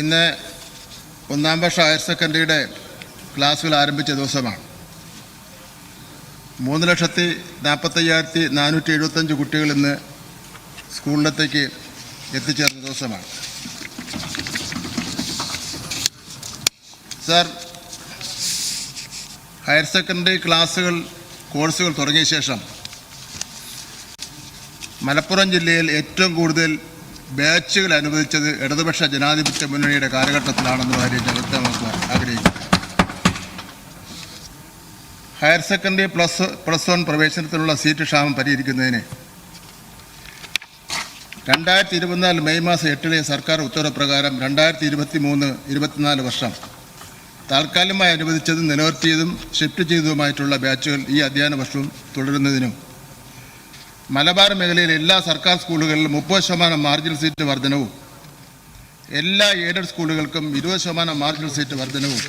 ഇന്ന് ഒന്നാം വർഷ ഹയർ സെക്കൻഡറിയുടെ ക്ലാസ്സുകൾ ആരംഭിച്ച ദിവസമാണ്. 3,45,475 കുട്ടികൾ ഇന്ന് സ്കൂളിലത്തേക്ക് എത്തിച്ചേർന്ന ദിവസമാണ്. സർ, ഹയർ സെക്കൻഡറി കോഴ്സുകൾ തുടങ്ങിയ ശേഷം മലപ്പുറം ജില്ലയിൽ ഏറ്റവും കൂടുതൽ ബാച്ചുകൾ അനുവദിച്ചത് ഇടതുപക്ഷ ജനാധിപത്യ മുന്നണിയുടെ കാലഘട്ടത്തിലാണെന്ന് കാര്യം ഞാൻ വ്യക്തമാക്കുവാൻ ആഗ്രഹിക്കുന്നു. ഹയർ സെക്കൻഡറി പ്ലസ് 1 പ്രവേശനത്തിനുള്ള സീറ്റ് ക്ഷാമം പരിഹരിക്കുന്നതിന് 2024 മെയ് മാസം 8 സർക്കാർ ഉത്തരവ് പ്രകാരം 2023-24 വർഷം താൽക്കാലികമായി അനുവദിച്ചതും നിലനിർത്തിയതും ഷിഫ്റ്റ് ചെയ്തതുമായിട്ടുള്ള ബാച്ചുകൾ ഈ അധ്യയന വർഷവും തുടരുന്നതിനും മലബാർ മേഖലയിലെ എല്ലാ സർക്കാർ സ്കൂളുകളിലും 30% മാർജിനൽ സീറ്റ് വർധനവും എല്ലാ എയ്ഡഡ് സ്കൂളുകൾക്കും 20% മാർജിനൽ സീറ്റ് വർധനവും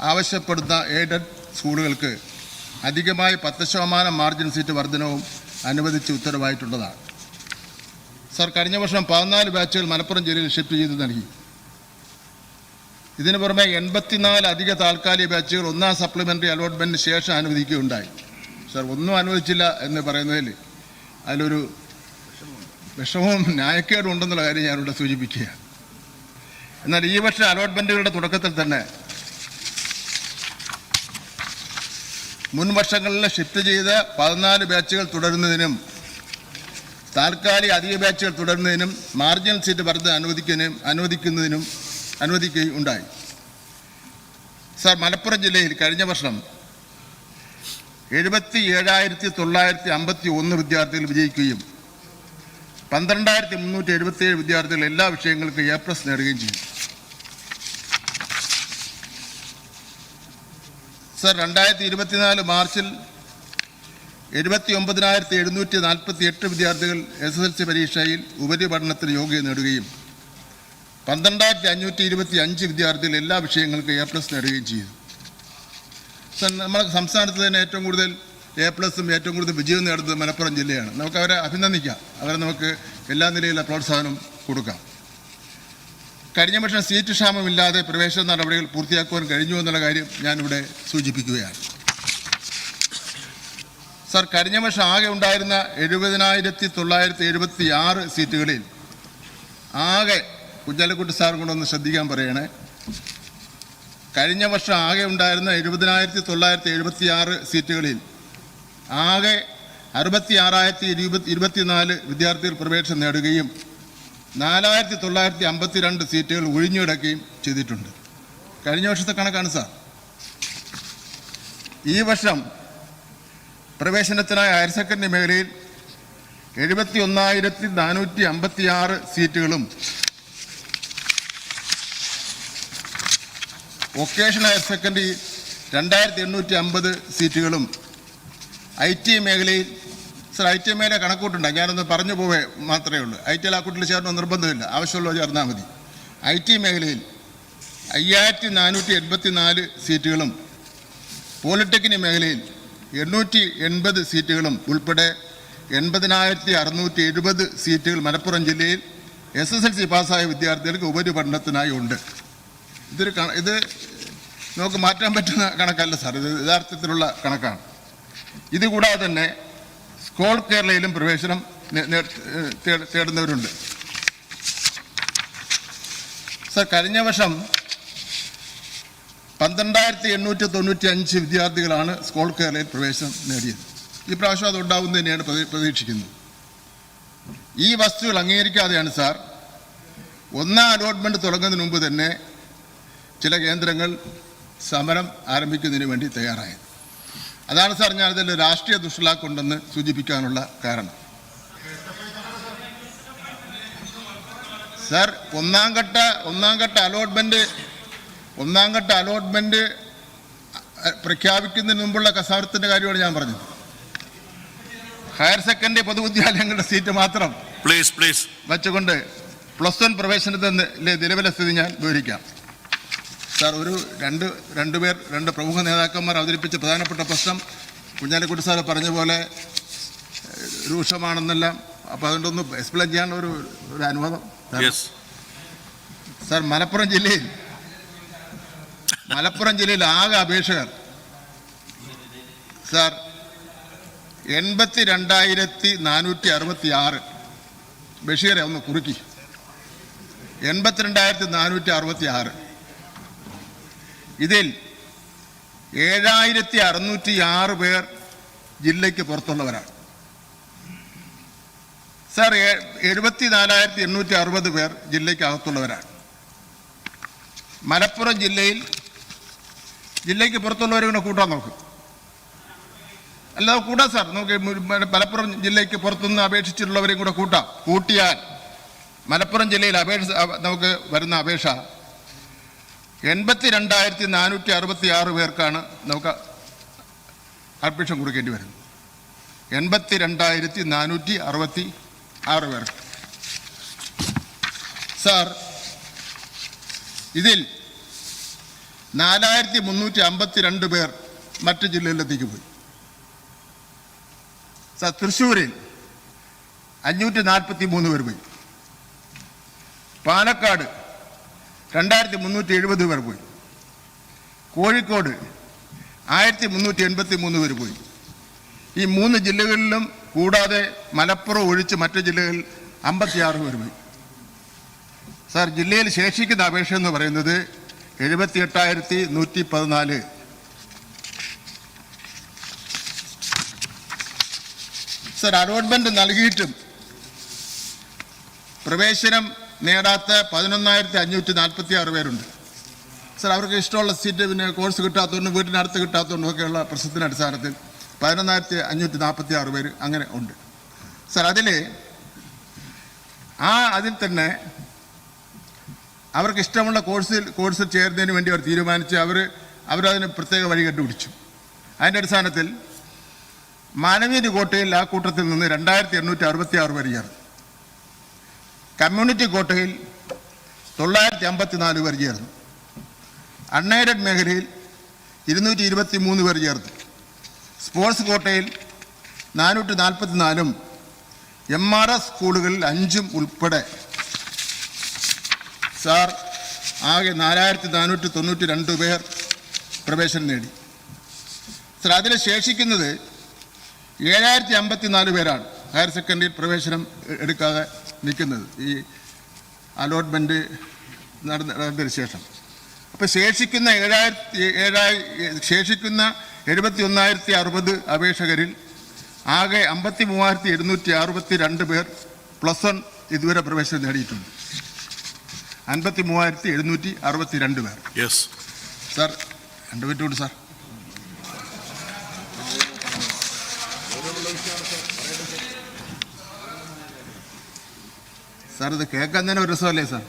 ആവശ്യപ്പെടുന്ന എയ്ഡഡ് സ്കൂളുകൾക്ക് അധികമായി 10% മാർജിനൽ സീറ്റ് വർധനവും അനുവദിച്ച് ഉത്തരവായിട്ടുള്ളതാണ്. സർ, കഴിഞ്ഞ വർഷം 14 ബാച്ചുകൾ മലപ്പുറം ജില്ലയിൽ ഷിഫ്റ്റ് ചെയ്ത് നൽകി. ഇതിനു പുറമെ 84 അധിക താൽക്കാലിക ബാച്ചുകൾ ഒന്നാം സപ്ലിമെൻ്ററി അലോട്ട്മെൻറ്റിന് ശേഷം അനുവദിക്കുകയുണ്ടായി. സർ, ഒന്നും അനുവദിച്ചില്ല എന്ന് പറയുന്നതിൽ അതിലൊരു വിഷമവും ന്യായക്കേടും ഉണ്ടെന്നുള്ള കാര്യം ഞാനിവിടെ സൂചിപ്പിക്കുകയാണ്. എന്നാൽ ഈ വർഷം അലോട്ട്മെൻറ്റുകളുടെ തുടക്കത്തിൽ തന്നെ മുൻ വർഷങ്ങളിൽ ഷിഫ്റ്റ് ചെയ്ത 14 ബാച്ചുകൾ തുടരുന്നതിനും താൽക്കാലിക അധിക ബാച്ചുകൾ തുടരുന്നതിനും മാർജിനൽ സീറ്റ് വർധന അനുവദിക്കുകയുണ്ടായി. സർ, മലപ്പുറം ജില്ലയിൽ കഴിഞ്ഞ വർഷം 77,951 വിദ്യാർത്ഥികൾ വിജയിക്കുകയും 12,377 വിദ്യാർത്ഥികൾ എല്ലാ വിഷയങ്ങൾക്കും A+ നേടുകയും ചെയ്തു. സർ, 2024 മാർച്ചിൽ 79,748 വിദ്യാർത്ഥികൾ SSLC പരീക്ഷയിൽ ഉപരിപഠനത്തിന് യോഗ്യത നേടുകയും 12,525 വിദ്യാർത്ഥികൾ എല്ലാ വിഷയങ്ങൾക്കും A+ നേടുകയും ചെയ്തു. സർ, നമ്മുടെ സംസ്ഥാനത്ത് തന്നെ ഏറ്റവും കൂടുതൽ A+ ഏറ്റവും കൂടുതൽ വിജയം നേടുന്നത് മലപ്പുറം ജില്ലയാണ്. നമുക്ക് അവരെ അഭിനന്ദിക്കാം, അവരെ നമുക്ക് എല്ലാ നിലയിലുള്ള പ്രോത്സാഹനം കൊടുക്കാം. കഴിഞ്ഞ വർഷം സീറ്റ് ക്ഷാമമില്ലാതെ പ്രവേശന നടപടികൾ പൂർത്തിയാക്കുവാൻ കഴിഞ്ഞു എന്നുള്ള കാര്യം ഞാനിവിടെ സൂചിപ്പിക്കുകയാണ്. സർ, കഴിഞ്ഞ വർഷം ആകെ ഉണ്ടായിരുന്ന 70,976 സീറ്റുകളിൽ ആകെ കുഞ്ഞാലിക്കുട്ടി സാറും കൂടെ ഒന്ന് ശ്രദ്ധിക്കാൻ പറയണേ. കഴിഞ്ഞ വർഷം ആകെ ഉണ്ടായിരുന്ന 70,976 സീറ്റുകളിൽ ആകെ 66,024 വിദ്യാർത്ഥികൾ പ്രവേശനം നേടുകയും 4,952 സീറ്റുകൾ ഒഴിഞ്ഞുകിടക്കുകയും ചെയ്തിട്ടുണ്ട്. കഴിഞ്ഞ വർഷത്തെ കണക്കാണ് സാർ. ഈ വർഷം പ്രവേശനത്തിനായി ഹയർ സെക്കൻഡറി മേഖലയിൽ 71,456 സീറ്റുകളും വൊക്കേഷണൽ ഹയർ സെക്കൻഡറി 2,850 സീറ്റുകളും IT മേഖലയിൽ സർ, IT മേഖല കണക്കൂട്ടുണ്ട്, ഞാനൊന്ന് പറഞ്ഞു പോവേ മാത്രമേ ഉള്ളൂ. IT ആ കൂട്ടിൽ ചേർന്ന് നിർബന്ധമില്ല, ആവശ്യമുള്ളത് ചേർന്നാൽ മതി. IT മേഖലയിൽ 5,484 സീറ്റുകളും പോളിടെക്നിക് മേഖലയിൽ 880 സീറ്റുകളും ഉൾപ്പെടെ 80,670 സീറ്റുകൾ മലപ്പുറം ജില്ലയിൽ SSLC പാസ്സായ വിദ്യാർത്ഥികൾക്ക് ഉപരിപഠനത്തിനായി ഉണ്ട്. ഇത് നമുക്ക് മാറ്റാൻ പറ്റുന്ന കണക്കല്ല സാർ, ഇത് യഥാർത്ഥത്തിലുള്ള കണക്കാണ്. ഇതുകൂടാതെ തന്നെ സ്കോൾ കേരളയിലും പ്രവേശനം തേടുന്നവരുണ്ട്. സർ, കഴിഞ്ഞ വർഷം 12,895 വിദ്യാർത്ഥികളാണ് സ്കോൾ കേരളയിൽ പ്രവേശനം നേടിയത്. ഈ പ്രാവശ്യം അത് ഉണ്ടാവുമെന്ന് തന്നെയാണ് പ്രതീക്ഷിക്കുന്നത്. ഈ വസ്തുക്കൾ അംഗീകരിക്കാതെയാണ് സാർ ഒന്നാം അലോട്ട്മെൻറ്റ് തുടങ്ങുന്നതിന് മുമ്പ് തന്നെ ചില കേന്ദ്രങ്ങൾ സമരം ആരംഭിക്കുന്നതിന് വേണ്ടി തയ്യാറായത്. അതാണ് സാർ ഞാനതിൽ രാഷ്ട്രീയ ദുഷ്ടലാക്കുണ്ടെന്ന് സൂചിപ്പിക്കാനുള്ള കാരണം. സാർ, ഒന്നാം ഘട്ട അലോട്ട്മെൻറ്റ് പ്രഖ്യാപിക്കുന്നതിന് മുമ്പുള്ള കസരത്തിൻ്റെ കാര്യമാണ് ഞാൻ പറഞ്ഞത്. ഹയർ സെക്കൻഡറി പൊതുവിദ്യാലയങ്ങളുടെ സീറ്റ് മാത്രം വച്ചുകൊണ്ട് +1 പ്രവേശനത്തിൻ്റെ നിലവിലെ സ്ഥിതി ഞാൻ വിവരിക്കാം. സാർ, രണ്ട് പ്രമുഖ നേതാക്കന്മാർ അവതരിപ്പിച്ച പ്രധാനപ്പെട്ട പ്രശ്നം കുഞ്ഞാലിക്കുട്ടി സാറ് പറഞ്ഞ പോലെ രൂക്ഷമാണെന്നെല്ലാം. അപ്പോൾ അതുകൊണ്ട് ഒന്ന് എക്സ്പ്ലെയിൻ ചെയ്യാൻ ഒരു അനുവാദം. സാർ, മലപ്പുറം ജില്ലയിൽ ആകെ അപേക്ഷകർ സാർ 82,466. ബഷീറെ ഒന്ന് കുറുക്കി. 82,466. ഇതിൽ 7,606 പേർ ജില്ലയ്ക്ക് പുറത്തുള്ളവരാണ്. സാർ, 74,860 പേർ ജില്ലയ്ക്ക് അകത്തുള്ളവരാണ്. മലപ്പുറം ജില്ലയ്ക്ക് പുറത്തുള്ളവരെ കൂടെ കൂട്ടാൻ നോക്കും. അല്ലാതെ കൂട്ടാം സാർ, നമുക്ക് മലപ്പുറം ജില്ലയ്ക്ക് പുറത്തുനിന്ന് അപേക്ഷിച്ചിട്ടുള്ളവരെയും കൂടെ കൂട്ടിയാൽ മലപ്പുറം ജില്ലയിൽ നമുക്ക് വരുന്ന അപേക്ഷ 82,466 പേർക്കാണ് നമുക്ക് അഡ്മിഷൻ കൊടുക്കേണ്ടി വരുന്നത്. 82,466 പേർക്ക്. സാർ, ഇതിൽ 4,352 പേർ മറ്റ് ജില്ലകളിലേക്ക് പോയി. സാർ, തൃശ്ശൂരിൽ 543 പേർ പോയി. പാലക്കാട് 2,370 പേർ പോയി. കോഴിക്കോട് 1,383 പേർ പോയി. ഈ 3 ജില്ലകളിലും കൂടാതെ മലപ്പുറം ഒഴിച്ച് മറ്റ് ജില്ലകളിൽ 56 പേർ പോയി. സാർ, ജില്ലയിൽ ശേഷിക്കുന്ന അപേക്ഷ എന്ന് പറയുന്നത് 78,114. സാർ, അലോട്ട്മെന്റ് നൽകിയിട്ടും പ്രവേശനം നേടാത്ത 11,546 പേരുണ്ട്. സാർ, അവർക്ക് ഇഷ്ടമുള്ള സീറ്റ് കോഴ്സ് കിട്ടാത്തതുകൊണ്ടും വീട്ടിനടുത്ത് കിട്ടാത്തതുകൊണ്ടും ഒക്കെയുള്ള പ്രശ്നത്തിൻ്റെ അടിസ്ഥാനത്തിൽ 11,546 പേര് അങ്ങനെ ഉണ്ട്. സാർ, അതിൽ തന്നെ അവർക്ക് ഇഷ്ടമുള്ള കോഴ്സിൽ ചേരുന്നതിന് വേണ്ടി അവർ തീരുമാനിച്ച് അവരതിന് പ്രത്യേക വഴി കണ്ടുപിടിച്ചു. അതിൻ്റെ അടിസ്ഥാനത്തിൽ മാനവീയ കോട്ടയിൽ ആ കൂട്ടത്തിൽ നിന്ന് 2,866 പേർ ചേർന്നു. കമ്മ്യൂണിറ്റി കോട്ടയിൽ 954 പേർ ചേർന്നു. അൺഎയ്ഡഡ് മേഖലയിൽ 223 പേർ ചേർന്നു. സ്പോർട്സ് കോട്ടയിൽ 444 MRS സ്കൂളുകളിൽ 5 ഉൾപ്പെടെ സാർ ആകെ 4,492 പേർ പ്രവേശനം നേടി. സാർ, അതിൽ ശേഷിക്കുന്നത് 7,054 പേരാണ് ഹയർ സെക്കൻഡറിയിൽ പ്രവേശനം എടുക്കാതെ നിൽക്കുന്നത് ഈ അലോട്ട്മെൻറ്റ് നടന്നതിന് ശേഷം. അപ്പോൾ ശേഷിക്കുന്ന 71,060 അപേക്ഷകരിൽ ആകെ 53,762 പേർ +1 ഇതുവരെ പ്രവേശനം നേടിയിട്ടുണ്ട്. 53,762 പേർ. സാർ, 2 മിനിറ്റ് കൊണ്ട് സാർ. സാർ, ഇത് കേൾക്കാൻ തന്നെ ഒരു രസമല്ലേ സാർ?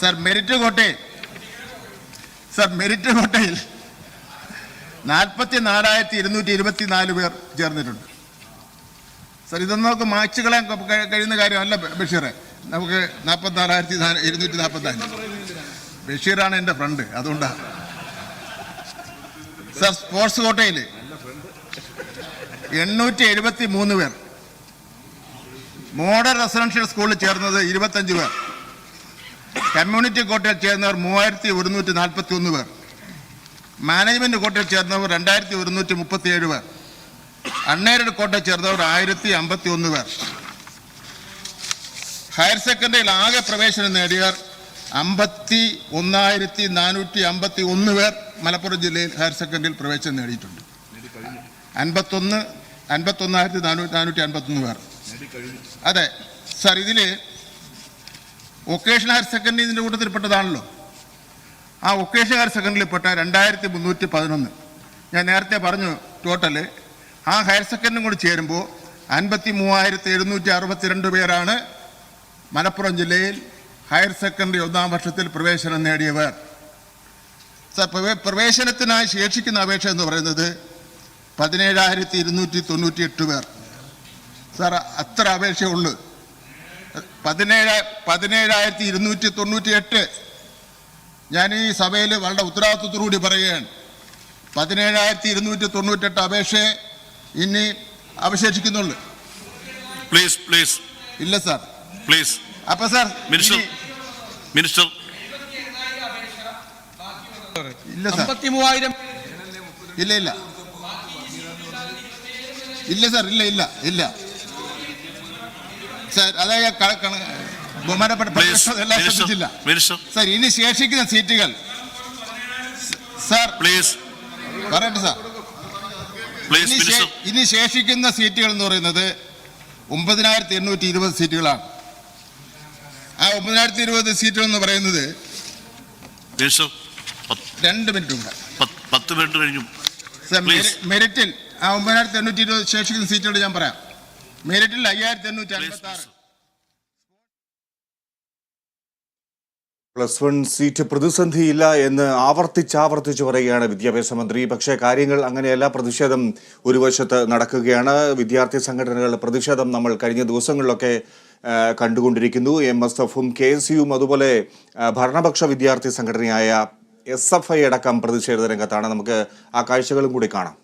സാർ, മെറിറ്റ് കോട്ടയിൽ 44,224 പേർ ചേർന്നിട്ടുണ്ട്. സാർ, ഇതൊന്നും നമുക്ക് മായ്ച്ചു കളയാൻ കഴിയുന്ന കാര്യമല്ല ബഷീറെ. നമുക്ക് 44,244. ബഷീറാണ് എൻ്റെ ഫ്രണ്ട്, അതുകൊണ്ടാണ്. സാർ, സ്പോർട്സ് കോട്ടയിൽ 873 പേർ. മോഡൽ റെസിഡൻഷ്യൽ സ്കൂളിൽ ചേർന്നത് 25 പേർ. കമ്മ്യൂണിറ്റി കോട്ടയിൽ ചേർന്നവർ 3,141 പേർ. മാനേജ്മെന്റ് കോട്ടയിൽ ചേർന്നവർ 2,137 പേർ. അൺഎയ്ഡഡ് കോട്ടയിൽ ചേർന്നവർ 1,051 പേർ. ഹയർ സെക്കൻഡറിയിൽ ആകെ പ്രവേശനം നേടിയവർ 51,451 പേർ മലപ്പുറം ജില്ലയിൽ ഹയർ സെക്കൻഡറിയിൽ പ്രവേശനം നേടിയിട്ടുണ്ട്. 51,451 പേർ. അതെ സാർ, ഇതിൽ വൊക്കേഷണൽ ഹയർ സെക്കൻഡറി ഇതിൻ്റെ കൂട്ടത്തിൽപ്പെട്ടതാണല്ലോ. ആ വൊക്കേഷണൽ ഹയർ സെക്കൻഡറിയിൽപ്പെട്ട 2,311 ഞാൻ നേരത്തെ പറഞ്ഞു ടോട്ടല്. ആ ഹയർ സെക്കൻഡറിയും കൂടി ചേരുമ്പോൾ 53,762 പേരാണ് മലപ്പുറം ജില്ലയിൽ ഹയർ സെക്കൻഡറി 1ാം വർഷത്തിൽ പ്രവേശനം നേടിയവർ. സാർ, പ്രവേശനത്തിനായി ശേഷിക്കുന്ന അപേക്ഷ എന്ന് പറയുന്നത് 17,298 പേർ. സാർ, അത്ര അപേക്ഷയുള്ളൂ. 17,298. ഞാൻ ഈ സഭയിൽ വളരെ ഉത്തരവാദിത്വത്തോടുകൂടി പറയുകയാണ്, 17,298 അപേക്ഷയെ ഇനി അവശേഷിക്കുന്നുള്ളൂ. പ്ലീസ് ഇല്ല സാർ. പ്ലീസ്. അപ്പൊ സാർ മിനിസ്റ്റർ ഇല്ല സാർ. 53,000 ഇല്ല സാർ. ഇല്ല സാർ. അതായത് ബഹുമാനപ്പെട്ട എല്ലാം ശ്രദ്ധിച്ചില്ല സാർ. ഇനി ശേഷിക്കുന്ന സീറ്റുകൾ സാർ പറയട്ടെ സാർ. ഇനി ശേഷിക്കുന്ന സീറ്റുകൾ എന്ന് പറയുന്നത് 9,820 സീറ്റുകളാണ്. ആ 9,020 സീറ്റുകൾ എന്ന് പറയുന്നത് 2 മിനിറ്റ് ഉണ്ട്. 10 മിനിറ്റ് കഴിഞ്ഞു സാർ. മെറിറ്റിൽ ആ 9,820 ശേഷിക്കുന്ന സീറ്റുകൾ ഞാൻ പറയാം. മെറിറ്റിൽ 5,856. +1 സീറ്റ് പ്രതിസന്ധിയില്ല എന്ന് ആവർത്തിച്ച് പറയുകയാണ് വിദ്യാഭ്യാസ മന്ത്രി. പക്ഷേ കാര്യങ്ങൾ അങ്ങനെയല്ല. പ്രതിഷേധം ഒരു വശത്ത് നടക്കുകയാണ്. വിദ്യാർത്ഥി സംഘടനകളുടെ പ്രതിഷേധം നമ്മൾ കഴിഞ്ഞ ദിവസങ്ങളിലൊക്കെ കണ്ടുകൊണ്ടിരിക്കുന്നു. MSF-ഉം KSU-യും അതുപോലെ ഭരണപക്ഷ വിദ്യാർത്ഥി സംഘടനയായ SFI അടക്കം പ്രതിഷേധ രംഗത്താണ്. നമുക്ക് ആ കാഴ്ചകളും കൂടി കാണാം.